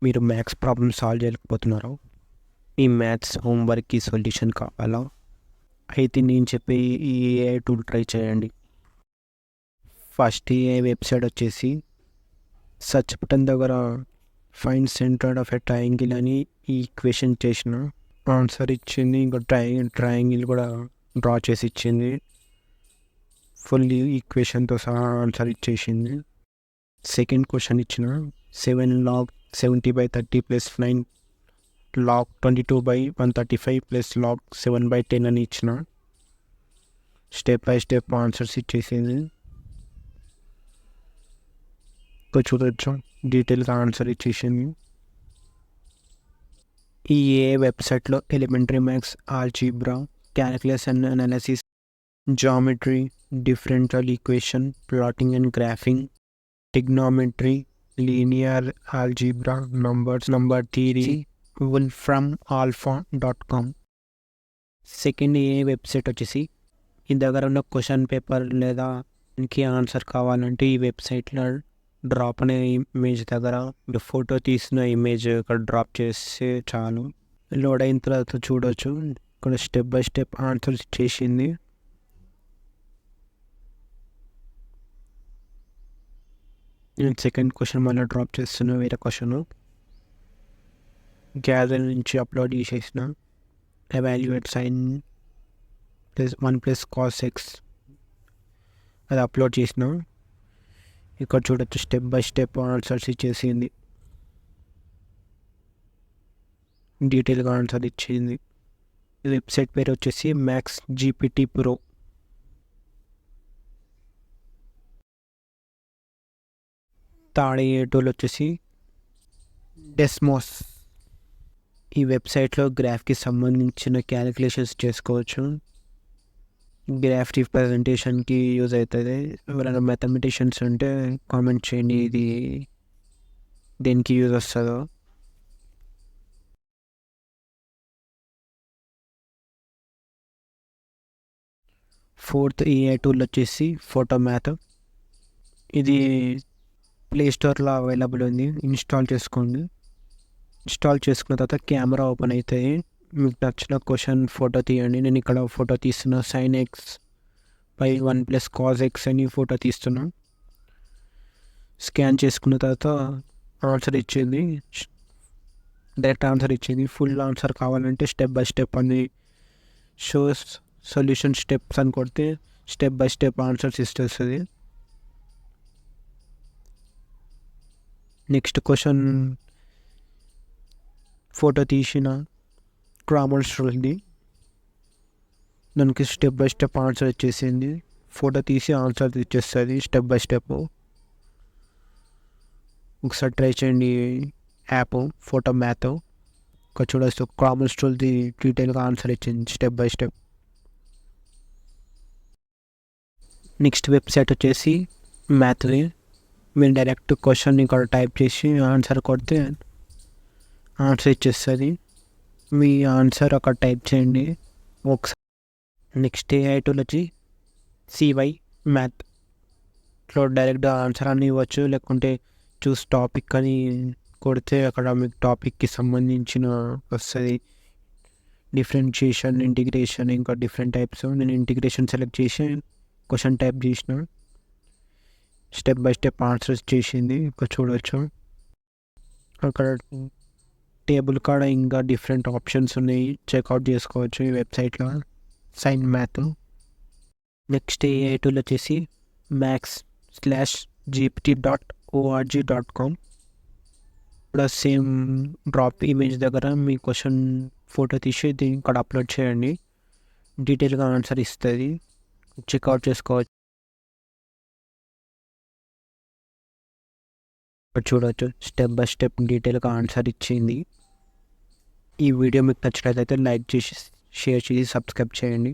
మీరు maths problem solve చేయలేకపోతున్నారా? ఈ maths హోంవర్క్‌కి solution కావాలా? అయితే నేను చెప్పే ఈ ఏఐ టూల్ ట్రై చేయండి. ఫస్ట్ ఏఐ వెబ్‌సైట్ వచ్చేసి సెర్చ్ బటన్ దగ్గర find centre of a triangle అని ఈ ఈక్వేషన్ చేసిన ఆన్సర్ ఇచ్చింది. ఇంకా ట్రయాంగిల్ కూడా డ్రా చేసి ఇచ్చింది. ఫుల్ ఈక్వేషన్‌తో సహా ఆన్సర్ ఇచ్చేసింది. సెకండ్ క్వెషన్ ఇచ్చిన 7 log 70/30 + 9 log 22/135 + log 7/10 అని ఇచ్చిన స్టెప్ బై స్టెప్ ఆన్సర్స్ ఇచ్చేసింది. ఇక్కడ చూడొచ్చు డీటెయిల్గా ఆన్సర్ ఇచ్చేసింది. ఈ ఏ వెబ్సైట్లో elementary maths, algebra, calculus and analysis, geometry, differential equation, plotting and graphing, trigonometry, linear algebra, number theory, wolframalpha.com. Second A website వచ్చేసి ఈ దగ్గర ఉన్న క్వశ్చన్ పేపర్ లేదా దానికి ఆన్సర్ కావాలంటే ఈ వెబ్సైట్లో డ్రాప్ అనే ఇమేజ్ దగ్గర మీరు ఫోటో తీసిన ఇమేజ్ ఇక్కడ డ్రాప్ చేస్తే చాలు. లోడ్ అయిన తర్వాత చూడొచ్చు ఇక్కడ స్టెప్ బై స్టెప్ ఆన్సర్స్ చేసింది. నేను సెకండ్ క్వశ్చన్ మళ్ళీ డ్రాప్ చేస్తున్నా. వేరే క్వశ్చన్ గ్యాదర్ నుంచి అప్లోడ్ చేసేసిన ఎవాల్యుయేట్ సైన్ +1 + cos x అది అప్లోడ్ చేసిన. ఇక్కడ చూడొచ్చు స్టెప్ బై స్టెప్ ఆన్సర్స్ ఇచ్చేసింది. డీటెయిల్గా ఆన్సర్ ఇచ్చింది. వెబ్సైట్ పేరు వచ్చేసి మ్యాథ్స్ జీపీటీ ప్రో. థర్డ్ ఏ టూల్ వచ్చేసి డెస్మోస్. ఈ వెబ్సైట్లో గ్రాఫ్కి సంబంధించిన క్యాలిక్యులేషన్స్ చేసుకోవచ్చు. గ్రాఫ్ రిప్రజెంటేషన్కి యూజ్ అవుతుంది. ఎవరైనా మ్యాథమెటిషియన్స్ ఉంటే కామెంట్ చేయండి ఇది దేనికి యూజ్ వస్తుందో. ఫోర్త్ ఏఐ టూల్ వచ్చేసి ఫోటో మ్యాథ్. ఇది ప్లే స్టోర్లో అవైలబుల్ ఉంది. ఇన్స్టాల్ చేసుకోండి. ఇన్స్టాల్ చేసుకున్న తర్వాత కెమెరా ఓపెన్ అవుతుంది. మీకు నచ్చిన క్వశ్చన్ ఫోటో తీయండి. నేను ఇక్కడ ఫోటో తీస్తున్నా. sin x/1 + cos x అని ఫోటో తీస్తున్నా. స్కాన్ చేసుకున్న తర్వాత ఆన్సర్ ఇచ్చింది. డైరెక్ట్ ఆన్సర్ ఇచ్చింది. ఫుల్ ఆన్సర్ కావాలంటే స్టెప్ బై స్టెప్ అని షోస్ సొల్యూషన్ స్టెప్స్ అని కొడితే స్టెప్ బై స్టెప్ ఆన్సర్స్ ఇస్తుంది. నెక్స్ట్ క్వశ్చన్ ఫోటో తీసిన క్రామోన్స్ట్రోల్ది. దానికి స్టెప్ బై స్టెప్ ఆన్సర్ ఇచ్చేసింది. ఫోటో తీసి ఆన్సర్ ఇచ్చేస్తుంది స్టెప్ బై స్టెప్. ఒకసారి ట్రై చేయండి యాప్ ఫోటో మ్యాథ్. ఇక్కడ చూడొచ్చు క్రామోన్స్ట్రోల్ది డీటెయిల్గా ఆన్సర్ ఇచ్చింది step by step. Next website వచ్చేసి మ్యాథ్వి. మీరు డైరెక్ట్ క్వశ్చన్ ఇక్కడ టైప్ చేసి ఆన్సర్ కొడితే ఆన్సర్ ఇచ్చేస్తుంది. మీ ఆన్సర్ అక్కడ టైప్ చేయండి ఒకసారి. నెక్స్ట్ ఏఐ టూల్ వచ్చి సివై మ్యాథ్. ఇట్లా డైరెక్ట్గా ఆన్సర్ అని ఇవ్వచ్చు, లేకుంటే చూస్ టాపిక్ అని కొడితే అక్కడ మీకు టాపిక్కి సంబంధించిన వస్తుంది. డిఫరెన్షియేషన్, ఇంటిగ్రేషన్, ఇంకా డిఫరెంట్ టైప్స్. నేను ఇంటిగ్రేషన్ సెలెక్ట్ చేసి క్వశ్చన్ టైప్ చేసిన. స్టెప్ బై స్టెప్ ఆన్సర్స్ చేసింది. ఇక్కడ చూడవచ్చు అక్కడ టేబుల్ కాడ ఇంకా డిఫరెంట్ ఆప్షన్స్ ఉన్నాయి, చెక్అవుట్ చేసుకోవచ్చు ఈ వెబ్సైట్లో. Sign math. Next AI tool వచ్చేసి max/gpt.org.com. ఇక్కడ సేమ్ డ్రాప్ ఇమేజ్ దగ్గర మీ క్వశ్చన్ ఫోటో తీసి దీన్ని ఇక్కడ అప్లోడ్ చేయండి. డీటెయిల్గా ఆన్సర్ ఇస్తుంది. చెక్అవుట్ చేసుకోవచ్చు. ఇక్కడ చూడవచ్చు స్టెప్ బై స్టెప్ డీటెయిల్గా ఆన్సర్ ఇచ్చింది. ఈ వీడియో మీకు నచ్చినట్లయితే లైక్ చేసి షేర్ చేసి సబ్స్క్రైబ్ చేయండి.